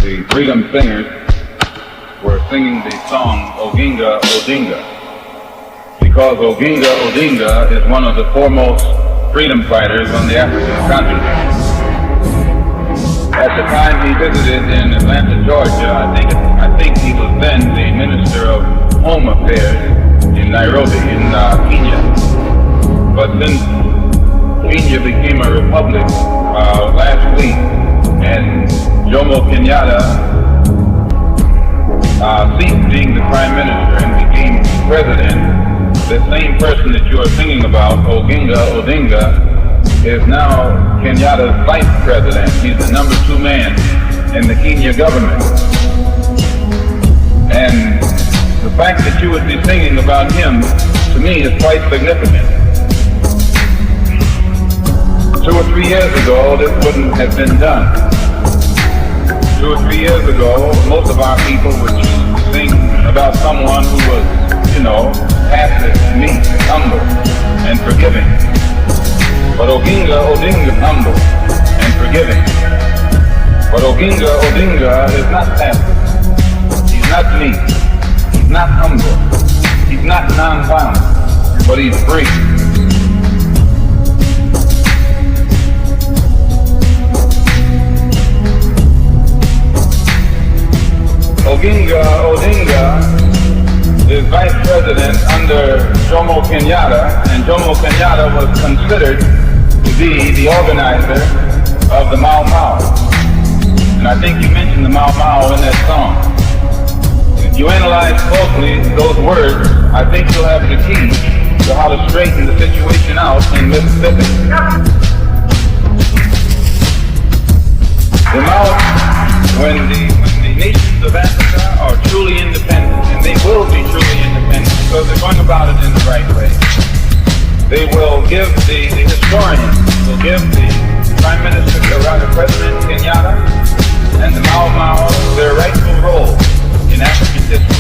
the Freedom Singers were singing the song Oginga Odinga, because Oginga Odinga is one of the foremost freedom fighters on the African continent. At the time he visited in Atlanta, Georgia, I think he was then the Minister of Home Affairs in Nairobi, in Kenya. But since Kenya became a republic last week, and Jomo Kenyatta ceased being the Prime Minister and became President, the same person that you are singing about, Oginga Odinga, is now Kenyatta's Vice President. He's the number 2 man in the Kenya government. And the fact that you would be singing about him, to me, is quite significant. 2 or 3 years ago, this wouldn't have been done. 2 or 3 years ago, most of our people would choose to sing about someone who was, passive, meek, humble, and forgiving. But Oginga Odinga is humble and forgiving. But Oginga Odinga is not passive. He's not meek. He's not humble. He's not non-violent. But he's free. Oginga Odinga is Vice President under Jomo Kenyatta, and Jomo Kenyatta was considered to be the organizer of the Mau Mau. And I think you mentioned the Mau Mau in that song. If you analyze closely those words, I think you'll have the key to how to straighten the situation out in Mississippi. The Mau, when the nations of Africa are truly independent, and they will be truly independent because they're going about it in the right way. They will give the historians, will give the Prime Minister, or rather President Kenyatta, and the Mau Mau their rightful role in African history.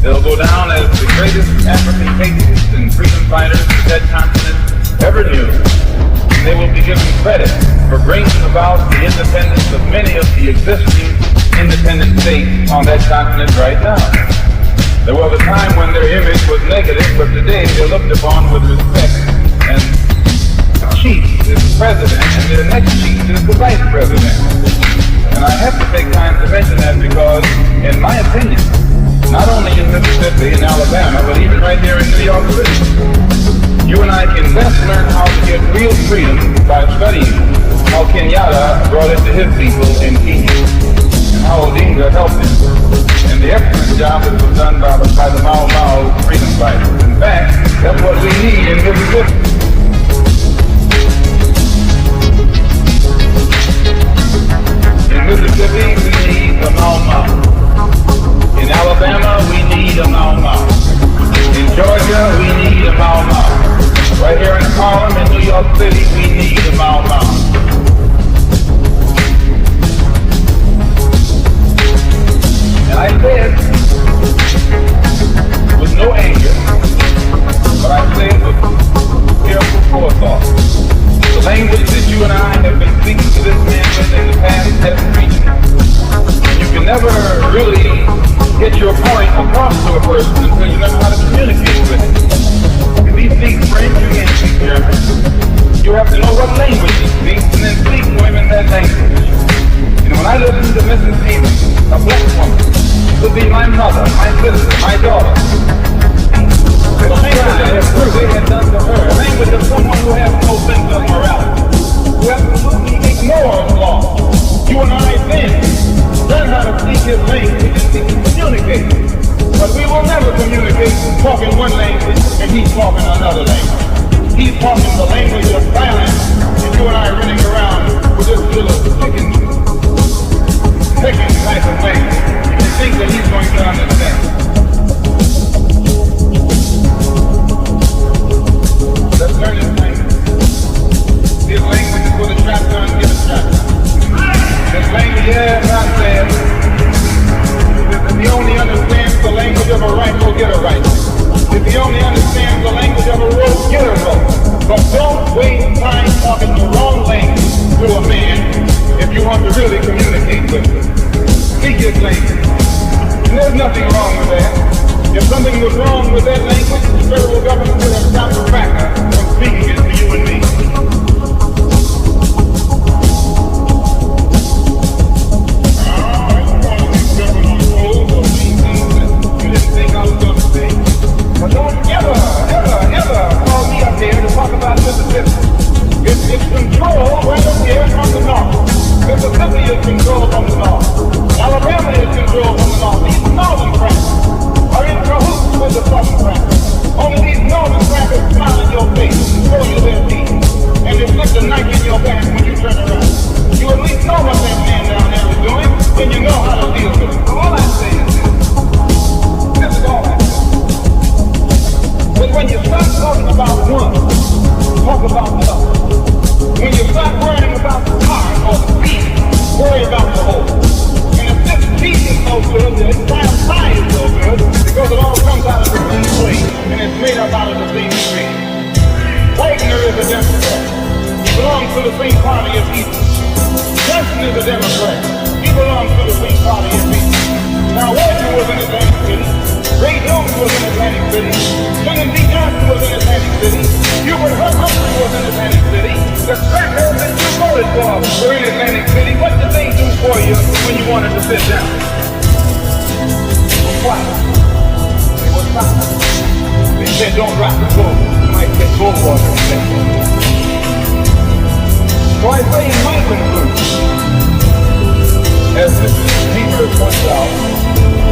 They'll go down as the greatest African patriots and freedom fighters that continent ever knew. And they will be given credit for bringing about the independence of many of the existing independent states on that continent right now. There was a time when their image was negative, but today they're looked upon with respect. And the chief is the president, and the next chief is the vice president. And I have to take time to mention that because, in my opinion, not only in Mississippi and Alabama, but even right here in New York City, you and I can best learn how to get real freedom by studying how Kenyatta brought it to his people in Kenya, and how Odinga helped him, and the excellent job that was done by the Mau Mau freedom fighters. In fact, that's what we need in Mississippi. In Mississippi, we need a Mau Mau. In Alabama, we need a Mau Mau. In Georgia, we need a Mau Mau. Right here in Harlem, in New York City, we need a Mau Mau. And I said, with no anger, but I said with careful forethought. The language that you and I have been speaking to this man with in the past hasn't reached him. You can never really get your point across to a person until you learn how to communicate with him. If he speaks French, you can't speak German. You have to know what language he speaks and then speak to him in that language. When I listen to Mrs. Stevens, a black woman, would be my mother, my sister, my daughter. The language that they had done to her, the language of someone who has no sense of morality, who absolutely ignores law. You and I then learn how to speak his language and we can communicate. But we will never communicate talking one language and he's talking another language. He's talking the language of violence, and you and I are running around with this little chicken type of language. You think that he's going to understand. Let's learn his language. His language is for the shotgun, get a shotgun. His language, not saying, if he only understands the language of a rifle, get a rifle. If he only understands the language of a rope, get a rope. But don't waste time talking the wrong language to a man if you want to really communicate with him. speak his language. And there's nothing wrong with that. If something was wrong with that language, the federal government would have stopped the cracker from speaking it to you and me. But don't ever, ever, ever call me up here to talk about Mississippi. It's controlled right up here from the north. Mississippi is controlled from the north. Alabama is controlled from the north. These northern crackers are in cahoots with the southern crackers. Only these northern crackers smile in your face and show you their teeth. And they slip the knife in your back when you turn around. You at least know what that man down there is doing, and you know how to deal with it. So all I say is this. This is all I say. But when you start talking about one, talk about the other. When you start worrying about the heart or the beat, worry about the whole. And if this beat is no good, this damn pie is no good, because it all comes out of the same plate, and it's made up out of the same thing. Wagner is a Democrat. He belongs to the same party as Eaton. Johnson is a Democrat. He belongs to the same party as Eaton. Now Wagner was in Atlantic City. Ray Jones was in Atlantic City. Lyndon B. Johnson was in Atlantic City. Hubert Humphrey was in Atlantic City. The crackers that you voted for were in Atlantic City. What did they do for you when you wanted to sit down? They were quiet. They were silent. They said, don't rock the boat. You might get bull water instead. So I say in my conclusion, as this paper points out,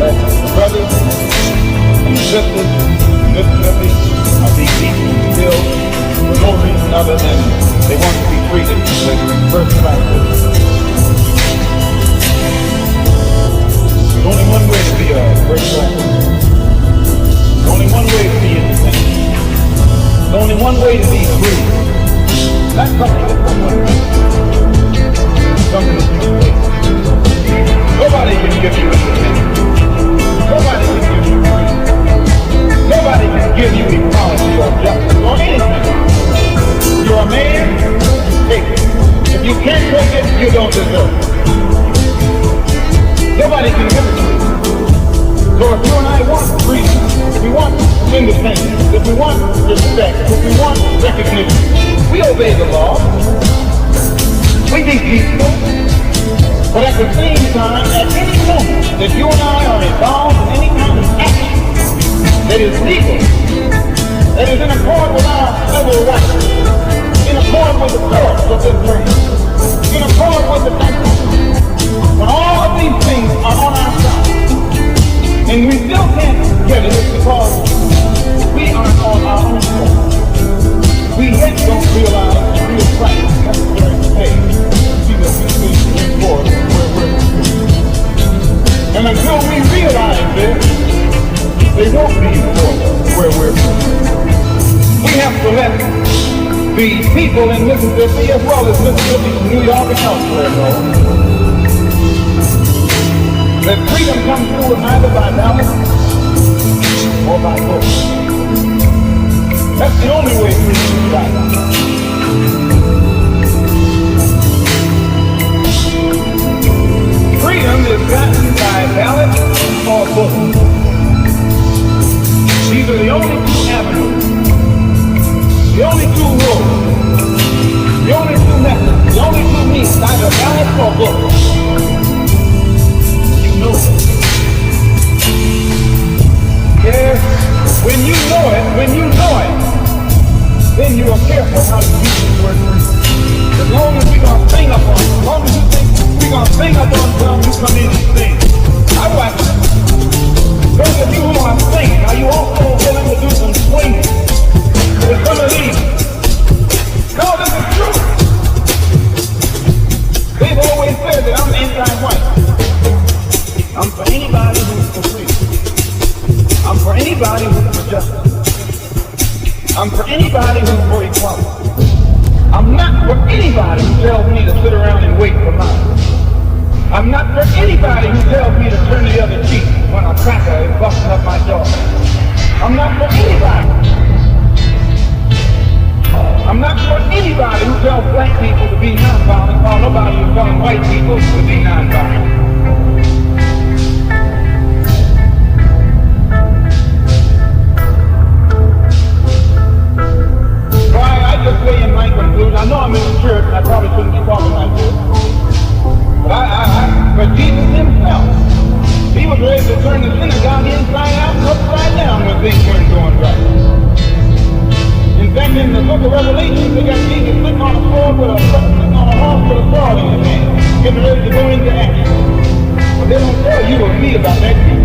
that brothers and sisters in Mississippi are being beaten and killed for no reason other than they want to be treated as first-class citizens. There's only one way to be a first-class citizen. There's only one way to be independent. There's only one way to be free. That's something that someone needs. Something that you can. Nobody can give you independence. Nobody can give you freedom. Nobody can give you equality or justice or anything. You're a man, take it. If you can't take it, you don't deserve it. Nobody can give it to you. So if you and I want freedom, if we want independence, if we want respect, if we want recognition, we obey the law. We be peaceful. But at the same time, at any moment that you and I are involved in any kind of action that is legal, that is in accord with our civil rights, in accord with the courts of this country, in accord with the Constitution, when all of these things are on our side, and we still can't get it, it's because we aren't on our own side. We yet don't realize the real price necessary to pay to see that these things enforced where we're concerned. And until we realize this, they won't be enforced where we're concerned. We have to let the people in Mississippi, as well as Mississippi, New York, and elsewhere know that freedom comes through either by ballot or by vote. That's the only way freedom is right. Freedom is gotten by ballot or vote. These are the only two avenues, the only two roads, the only two methods, the only two means, either ballot or vote. You know it. Yes, when you know it, then you are careful how to use the word freedom. As long as we're going to sing up on it, as long as you think we're going to sing up on something, you come in and sing. I watch it. Those of you who are singing, are you also willing to do some swinging with some of these? No, this is true. They've always said that I'm ready to turn the synagogue inside out and upside down when things weren't going right. In fact, in the book of Revelation, they got Jesus sitting on a sword with sitting on a horse with a sword in his hand, getting ready to go into action. But they don't tell you or me about that.